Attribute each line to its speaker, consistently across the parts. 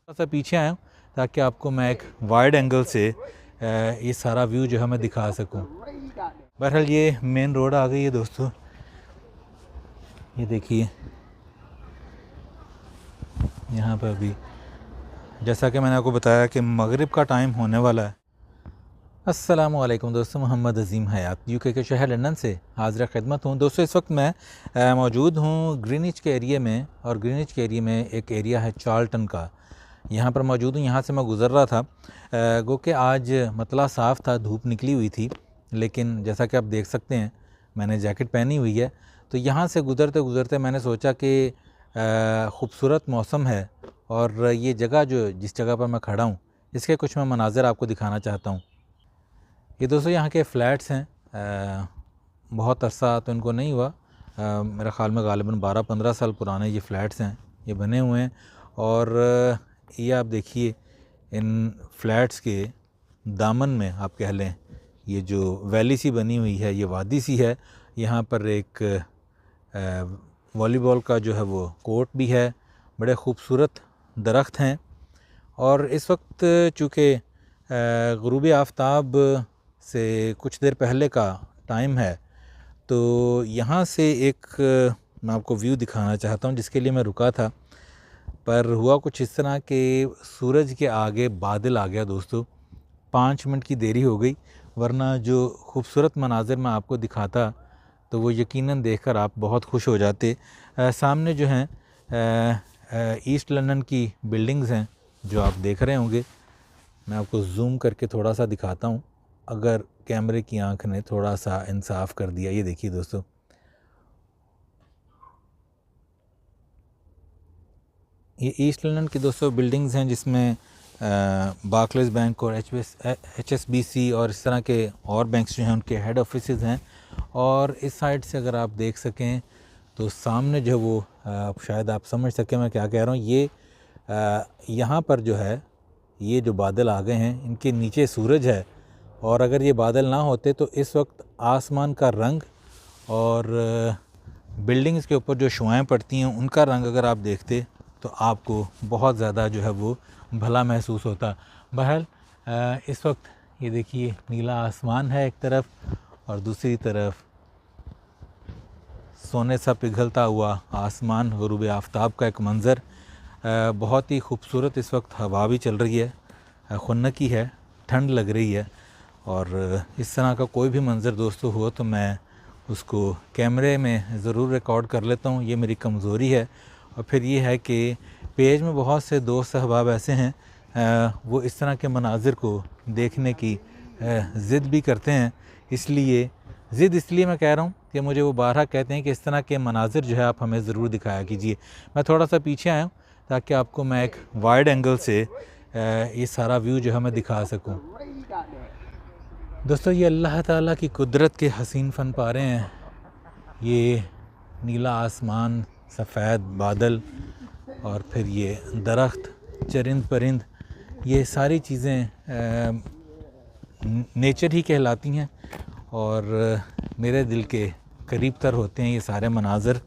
Speaker 1: थोड़ा सा पीछे आया हूँ ताकि आपको मैं एक वाइड एंगल से ये सारा व्यू जो है मैं दिखा सकूँ। बहरहाल ये मेन रोड आ गई है दोस्तों, ये देखिए यहाँ पर भी जैसा कि मैंने आपको बताया कि मगरिब का टाइम होने वाला है। अस्सलामुअलैकुम दोस्तों, मोहम्मद अजीम हयात यूके के शहर लंदन से हाज़िर खिदमत हूँ। दोस्तों इस वक्त मैं मौजूद हूँ ग्रीनिच के एरिया में, और ग्रीनिच के एरिया में एक एरिया है चार्ल्टन का, यहाँ पर मौजूद हूँ। यहाँ से मैं गुज़र रहा था, गो कि आज मतला साफ़ था, धूप निकली हुई थी, लेकिन जैसा कि आप देख सकते हैं मैंने जैकेट पहनी हुई है। तो यहाँ से गुज़रते गुज़रते मैंने सोचा कि ख़ूबसूरत मौसम है और ये जगह जो जिस जगह पर मैं खड़ा हूँ इसके कुछ मैं मनाज़र आपको दिखाना चाहता हूँ। ये दोस्तों यहाँ के फ़्लैट्स हैं, बहुत अरसा तो इनको नहीं हुआ, मेरा ख़्याल में ग़ालिबन 12-15 साल पुराने ये फ़्लैट्स हैं, ये बने हुए हैं। और ये आप देखिए इन फ्लैट्स के दामन में आप कह लें ये जो वैली सी बनी हुई है, ये वादी सी है। यहाँ पर एक वॉलीबॉल का जो है वो कोर्ट भी है, बड़े ख़ूबसूरत दरख्त हैं। और इस वक्त चूँकि ग़ुरूब आफ्ताब से कुछ देर पहले का टाइम है, तो यहाँ से एक मैं आपको व्यू दिखाना चाहता हूँ जिसके लिए मैं रुका था। पर हुआ कुछ इस तरह कि सूरज के आगे बादल आ गया दोस्तों, 5 मिनट की देरी हो गई, वरना जो खूबसूरत मनाज़िर मैं आपको दिखाता तो वो यकीनन देखकर आप बहुत खुश हो जाते। सामने जो हैं ईस्ट लंदन की बिल्डिंग्स हैं जो आप देख रहे होंगे। मैं आपको जूम करके थोड़ा सा दिखाता हूँ, अगर कैमरे की आंख ने थोड़ा सा इंसाफ कर दिया। ये देखिए दोस्तों, ये ईस्ट लंदन की दोस्तों बिल्डिंग्स हैं जिसमें बार्कलेस बैंक और HSBC और इस तरह के और बैंक्स जो हैं उनके हेड ऑफिसेज हैं। और इस साइड से अगर आप देख सकें तो सामने जो वो शायद आप समझ सकें मैं क्या कह रहा हूँ, ये यहाँ पर जो है ये जो बादल आ गए हैं इनके नीचे सूरज है, और अगर ये बादल ना होते तो इस वक्त आसमान का रंग और बिल्डिंग्स के ऊपर जो शुआएँ पड़ती हैं उनका रंग अगर आप देखते तो आपको बहुत ज़्यादा जो है वो भला महसूस होता। बहरहाल इस वक्त ये देखिए नीला आसमान है एक तरफ और दूसरी तरफ सोने सा पिघलता हुआ आसमान, ग़ुरूब आफ्ताब का एक मंज़र, बहुत ही खूबसूरत। इस वक्त हवा भी चल रही है, खुन्नकी है, ठंड लग रही है। और इस तरह का कोई भी मंज़र दोस्तों हो तो मैं उसको कैमरे में ज़रूर रिकॉर्ड कर लेता हूँ, ये मेरी कमज़ोरी है। और फिर ये है कि पेज में बहुत से दोस्त अहबाब ऐसे हैं वो इस तरह के मनाज़िर को देखने की ज़िद भी करते हैं, इसलिए ज़िद इसलिए मैं कह रहा हूँ कि मुझे वो बारहा कहते हैं कि इस तरह के मनाज़िर जो है आप हमें ज़रूर दिखाया कीजिए। मैं थोड़ा सा पीछे आया हूँ ताकि आपको मैं एक वाइड एंगल से ये सारा व्यू जो है मैं दिखा सकूँ। दोस्तों ये अल्लाह ताला की कुदरत के हसीन फ़न पारे हैं, ये नीला आसमान, सफ़ेद बादल और फिर ये दरख्त, चरिंद परिंद, ये सारी चीज़ें नेचर ही कहलाती हैं और मेरे दिल के करीब तर होते हैं ये सारे मनाज़र।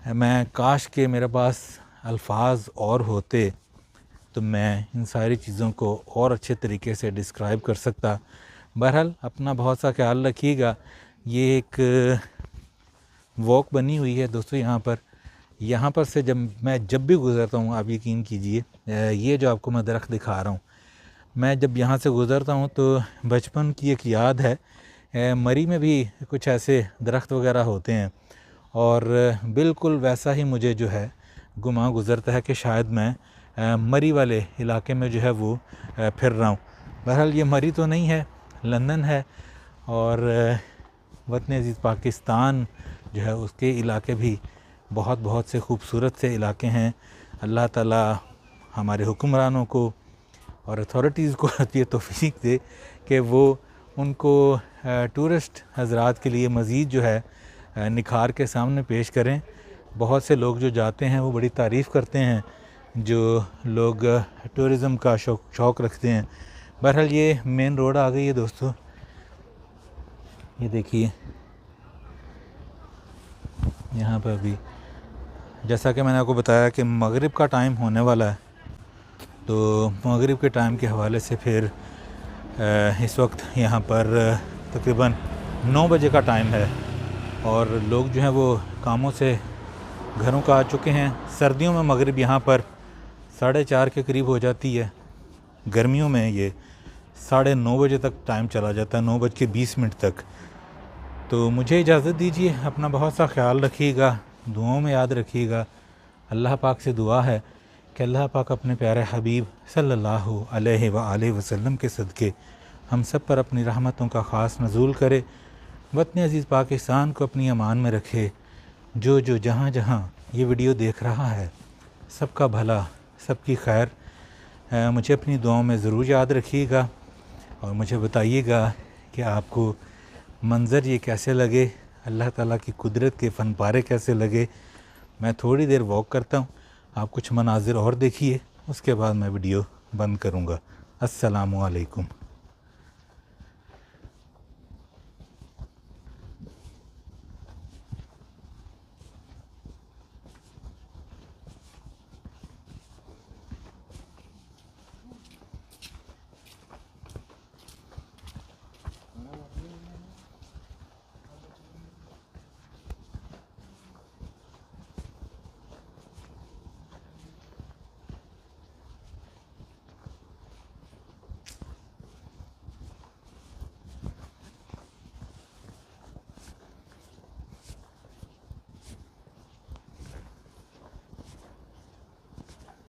Speaker 1: मैं काश के मेरे पास अल्फाज और होते तो मैं इन सारी चीज़ों को और अच्छे तरीके से डिस्क्राइब कर सकता। बहरहाल अपना बहुत सा ख्याल रखिएगा। ये एक वॉक बनी हुई है दोस्तों यहाँ पर से जब भी गुज़रता हूँ, आप यकीन कीजिए, ये जो आपको मैं दरख्त दिखा रहा हूँ, मैं जब यहाँ से गुज़रता हूँ तो बचपन की एक याद है। मरी में भी कुछ ऐसे दरख्त वगैरह होते हैं और बिल्कुल वैसा ही मुझे जो है गुमा गुज़रता है कि शायद मैं मरी वाले इलाके में जो है वो फिर रहा हूँ। बहरहाल ये मरी तो नहीं है, लंदन है, और वतन अज़ीज़ पाकिस्तान जो है उसके इलाके भी बहुत से खूबसूरत से इलाके हैं। अल्लाह ताला हमारे हुक्मरानों को और अथॉरिटीज़ को ये तौफ़ीक दे कि वो उनको टूरिस्ट हज़रात के लिए मज़ीद जो है निखार के सामने पेश करें। बहुत से लोग जो जाते हैं वो बड़ी तारीफ़ करते हैं, जो लोग टूरिज़म का शौक़ रखते हैं। बहरहाल ये मेन रोड आ गई है दोस्तों, ये देखिए यहाँ पर भी जैसा कि मैंने आपको बताया कि मगरिब का टाइम होने वाला है, तो मगरिब के टाइम के हवाले से फिर इस वक्त यहाँ पर तकरीबन 9 बजे का टाइम है और लोग जो हैं वो कामों से घरों का आ चुके हैं। सर्दियों में मगरिब यहाँ पर 4:30 के करीब हो जाती है, गर्मियों में ये 9:30 बजे तक टाइम चला जाता है, 9:20 तक। तो मुझे इजाज़त दीजिए, अपना बहुत सा ख्याल रखिएगा, दुआओं में याद रखिएगा। अल्लाह पाक से दुआ है कि अल्लाह पाक अपने प्यारे हबीब सल्लल्लाहु अलैहि वसल्लम के सदक़े हम सब पर अपनी रहमतों का ख़ास नज़ूल करे, वतन अज़ीज़ पाकिस्तान को अपनी अमान में रखे। जो जहाँ जहाँ ये वीडियो देख रहा है सबका भला, सबकी खैर। मुझे अपनी दुआओं में ज़रूर याद रखिएगा और मुझे बताइएगा कि आपको मंज़र ये कैसे लगे, अल्लाह ताला की कुदरत के फ़न पारे कैसे लगे। मैं थोड़ी देर वॉक करता हूँ, आप कुछ मनाजिर और देखिए, उसके बाद मैं वीडियो बंद करूँगा। अस्सलामु अलैकुम।